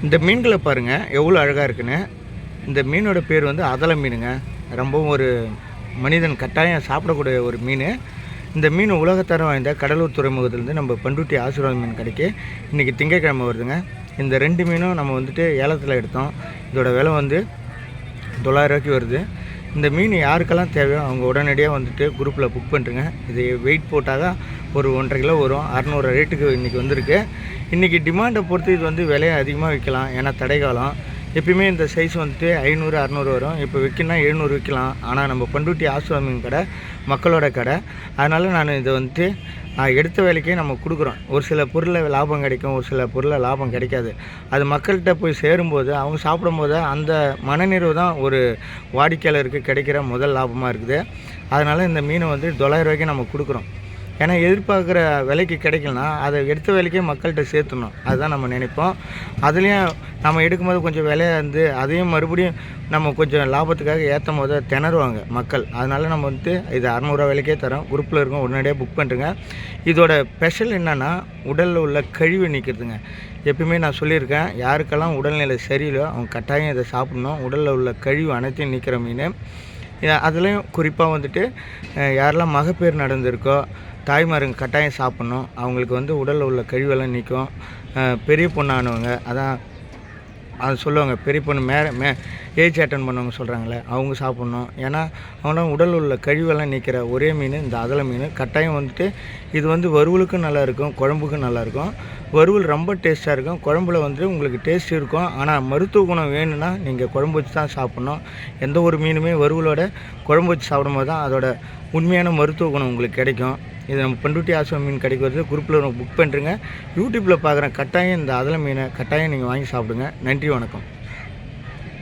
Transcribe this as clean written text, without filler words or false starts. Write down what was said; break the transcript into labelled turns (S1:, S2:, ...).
S1: இந்த மீன்களை பாருங்கள் எவ்வளோ அழகாக இருக்குன்னு. இந்த மீனோட பேர் வந்து அதலை மீனுங்க. ரொம்பவும் ஒரு மனிதன் கட்டாயம் சாப்பிடக்கூடிய ஒரு மீன். இந்த மீன் உலகத்தரம் வாய்ந்த கடலூர் துறைமுகத்துலேருந்து நம்ம பண்ருட்டி ஆசீர்வாத மீன் கடைக்கு இன்றைக்கி திங்கட்கிழமை வருதுங்க. இந்த 2 மீனும் நம்ம வந்துட்டு ஏலத்தில் எடுத்தோம். இதோட விலை வந்து 900 ரூபாய்க்கு வருது. இந்த மீன் யாருக்கெல்லாம் தேவையோ அவங்க உடனடியாக வந்துட்டு குரூப்பில் புக் பண்ணுறங்க. இது வெயிட் போட்டால் தான் ஒரு 1.5 கிலோ வரும். 600 ரேட்டுக்கு இன்றைக்கி வந்திருக்கு. இன்றைக்கி டிமாண்டை பொறுத்து இது வந்து விலையை அதிகமாக விற்கலாம். ஏன்னா தடைக்காலம். எப்பயுமே இந்த சைஸ் வந்துட்டு 500 600 வரும். இப்போ விற்கினா 700 விற்கலாம். ஆனால் நம்ம பண்ருட்டி ஆசீர்வாத மீன் கடை மக்களோட கடை. அதனால் நான் இதை வந்துட்டு எடுத்த வேலைக்கே நம்ம கொடுக்குறோம். ஒரு சில பொருளில் லாபம் கிடைக்கும், ஒரு சில பொருளில் லாபம் கிடைக்காது. அது மக்கள்கிட்ட போய் சேரும்போது அவங்க சாப்பிடும்போது அந்த மனநிறைவு தான் ஒரு வாடிக்கையாளருக்கு கிடைக்கிற முதல் லாபமாக இருக்குது. அதனால் இந்த மீனை வந்து 900 ரூபாய்க்கு நம்ம கொடுக்குறோம். ஏன்னா எதிர்பார்க்குற விலைக்கு கிடைக்கலனா அதை எடுத்த விலைக்கே மக்கள்கிட்ட சேர்த்துணும். அதுதான் நம்ம நினைப்போம். அதுலேயும் நம்ம எடுக்கும்போது கொஞ்சம் விலையை வந்து அதையும் மறுபடியும் நம்ம கொஞ்சம் லாபத்துக்காக ஏற்றும் போது திணறுவாங்க மக்கள். அதனால் நம்ம வந்துட்டு இது 600 ரூபா விலைக்கே தரோம். குரூப்பில் இருக்கோம், உடனடியாக புக் பண்ணுறேங்க. இதோட ஸ்பெஷல் என்னென்னா உடலில் உள்ள கழிவு நீக்கிறதுங்க. எப்பயுமே நான் சொல்லியிருக்கேன், யாருக்கெல்லாம் உடல்நிலை சரியில்லையோ அவங்க கட்டாயம் இதை சாப்பிட்ணும். உடலில் உள்ள கழிவு அனைத்தையும் நீக்கிற மீன். அதுலேயும் குறிப்பாக வந்துட்டு யாரெல்லாம் மகப்பேறு நடந்திருக்கோ தாய்மாருங்க கட்டாயம் சாப்பிட்ணும். அவங்களுக்கு வந்து உடலில் உள்ள கழிவெல்லாம் நீக்கும். பெரிய பொண்ணானவங்க அதான் அது சொல்லுவாங்க, பெரிய பொண்ணு ஏஜ் அட்டன் பண்ணவங்க சொல்கிறாங்களே அவங்க சாப்பிட்ணும். ஏன்னா அவங்களாம் உடல் உள்ள கழிவெல்லாம் நீக்கிற ஒரே மீன் இந்த அதலை மீன். கட்டாயம் வந்துட்டு இது வந்து வறுவலுக்கும் நல்லாயிருக்கும், குழம்புக்கும் நல்லாயிருக்கும். வறுவல் ரொம்ப டேஸ்ட்டாக இருக்கும், குழம்புல வந்துட்டு உங்களுக்கு டேஸ்ட் இருக்கும். ஆனால் மருத்துவ குணம் வேணும்னா நீங்கள் குழம்பு வச்சு தான் சாப்பிட்ணும். எந்த ஒரு மீனுமே வறுவலோட குழம்பு வச்சு சாப்பிடும்போது தான் அதோட உண்மையான மருத்துவ குணம் உங்களுக்கு கிடைக்கும். இது நம்ம பண்ருட்டி ஆசீர்வாத மீன் கடைக்கு வருது. குரூப்பில் புக் பண்ணுறேங்க. யூடியூப்பில் பார்க்குறேன். கட்டாயம் இந்த அதலை மீனை கட்டாயம் நீங்கள் வாங்கி சாப்பிடுங்க. நன்றி, வணக்கம்.